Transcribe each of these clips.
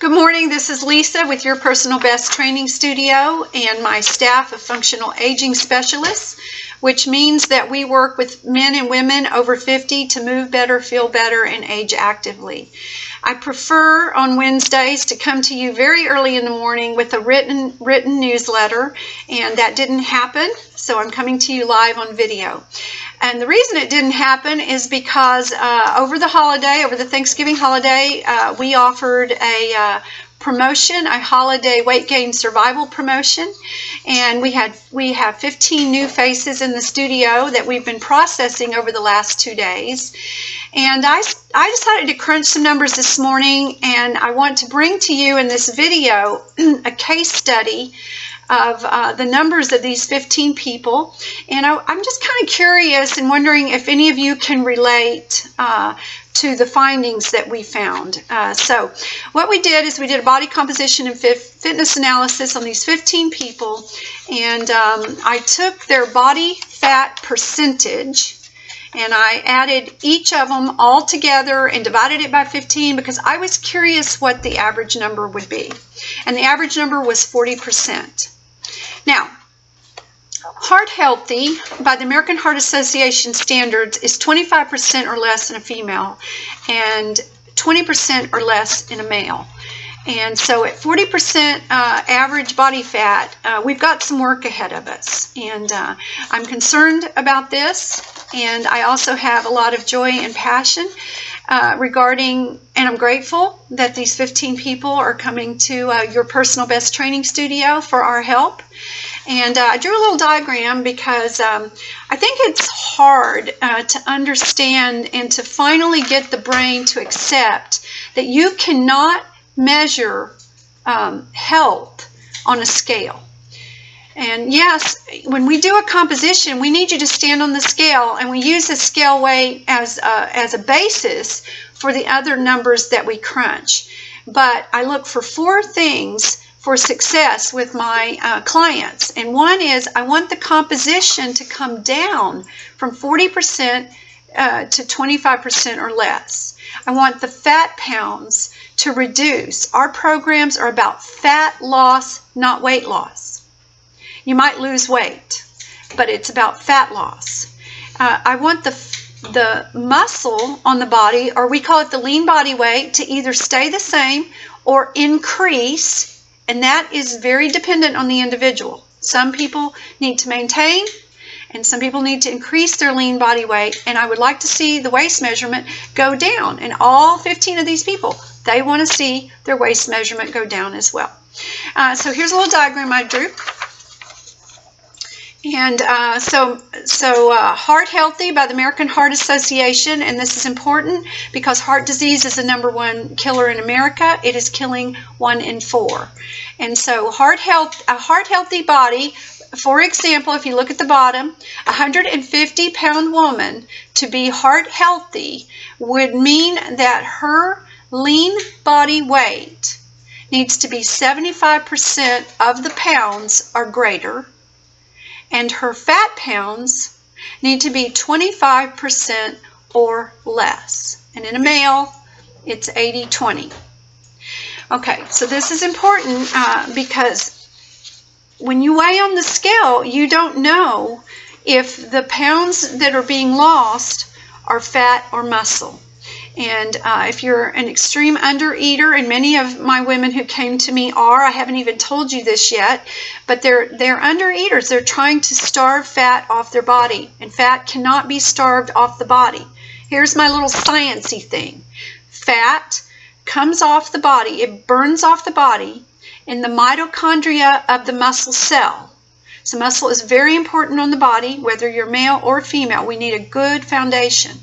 Good morning, this is Lisa with Your Personal Best Training Studio and my staff of functional aging specialists, which means that we work with men and women over 50 to move better, feel better, and age actively. I prefer on Wednesdays to come to you very early in the morning with a written newsletter, and that didn't happen, so I'm coming to you live on video. And the reason it didn't happen is because over the Thanksgiving holiday, we offered a promotion, a holiday weight gain survival promotion, and we have 15 new faces in the studio that we've been processing over the last 2 days. And I decided to crunch some numbers this morning, and I want to bring to you in this video a case study of the numbers of these 15 people. And I'm just kind of curious and wondering if any of you can relate to the findings that we found. So what we did is we did a body composition and fitness analysis on these 15 people, and I took their body fat percentage and I added each of them all together and divided it by 15 because I was curious what the average number would be. And the average number was 40%. Now, heart healthy by the American Heart Association standards is 25% or less in a female and 20% or less in a male. And so at 40% average body fat, we've got some work ahead of us. And I'm concerned about this, and I also have a lot of joy and passion regarding, and I'm grateful that these 15 people are coming to Your Personal Best Training Studio for our help. And I drew a little diagram because I think it's hard to understand and to finally get the brain to accept that you cannot measure health on a scale. And yes, when we do a composition, we need you to stand on the scale, and we use the scale weight as a basis for the other numbers that we crunch. But I look for 4 things for success with my clients. And one is I want the composition to come down from 40% to 25% or less. I want the fat pounds to reduce. Our programs are about fat loss, not weight loss. You might lose weight, but it's about fat loss. I want the muscle on the body, or we call it the lean body weight, to either stay the same or increase, and that is very dependent on the individual. Some people need to maintain, and some people need to increase their lean body weight, and I would like to see the waist measurement go down. And all 15 of these people, they want to see their waist measurement go down as well. So here's a little diagram I drew. And so Heart Healthy by the American Heart Association, and this is important because heart disease is the #1 killer in America. It is killing 1 in 4. And so a heart healthy body, for example, if you look at the bottom, a 150-pound woman to be heart healthy would mean that her lean body weight needs to be 75% of the pounds or greater, and her fat pounds need to be 25% or less. And in a male, it's 80-20. Okay, so this is important because when you weigh on the scale, you don't know if the pounds that are being lost are fat or muscle. And if you're an extreme undereater, and many of my women who came to me are, I haven't even told you this yet, but they're undereaters. They're trying to starve fat off their body, and fat cannot be starved off the body. Here's my little sciencey thing. Fat comes off the body, it burns off the body in the mitochondria of the muscle cell. So muscle is very important on the body, whether you're male or female. We need a good foundation.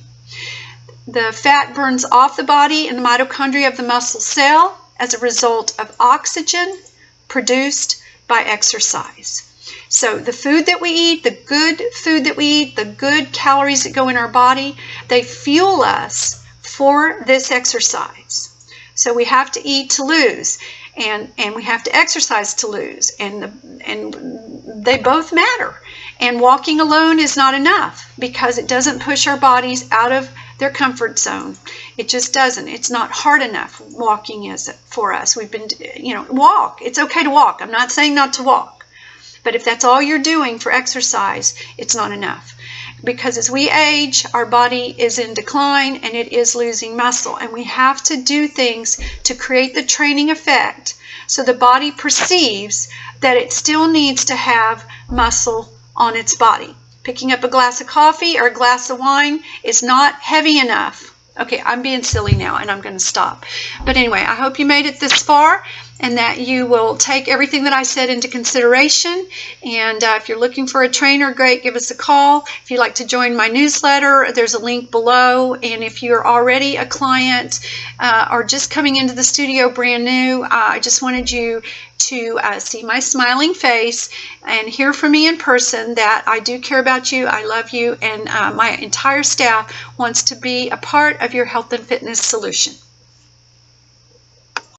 The fat burns off the body in the mitochondria of the muscle cell as a result of oxygen produced by exercise. So the food that we eat, the good food that we eat, the good calories that go in our body, they fuel us for this exercise. So we have to eat to lose, and we have to exercise to lose, and they both matter. And walking alone is not enough because it doesn't push our bodies out of their comfort zone. It just doesn't. It's not hard enough. Walking is for us. We've been, walk. It's okay to walk. I'm not saying not to walk. But if that's all you're doing for exercise, it's not enough. Because as we age, our body is in decline and it is losing muscle. And we have to do things to create the training effect so the body perceives that it still needs to have muscle on its body. Picking up a glass of coffee or a glass of wine is not heavy enough. Okay, I'm being silly now and I'm going to stop. But anyway, I hope you made it this far and that you will take everything that I said into consideration. And if you're looking for a trainer, great, give us a call. If you'd like to join my newsletter, there's a link below. And if you're already a client or just coming into the studio brand new, I just wanted you to see my smiling face and hear from me in person that I do care about you, I love you, and my entire staff wants to be a part of your health and fitness solution.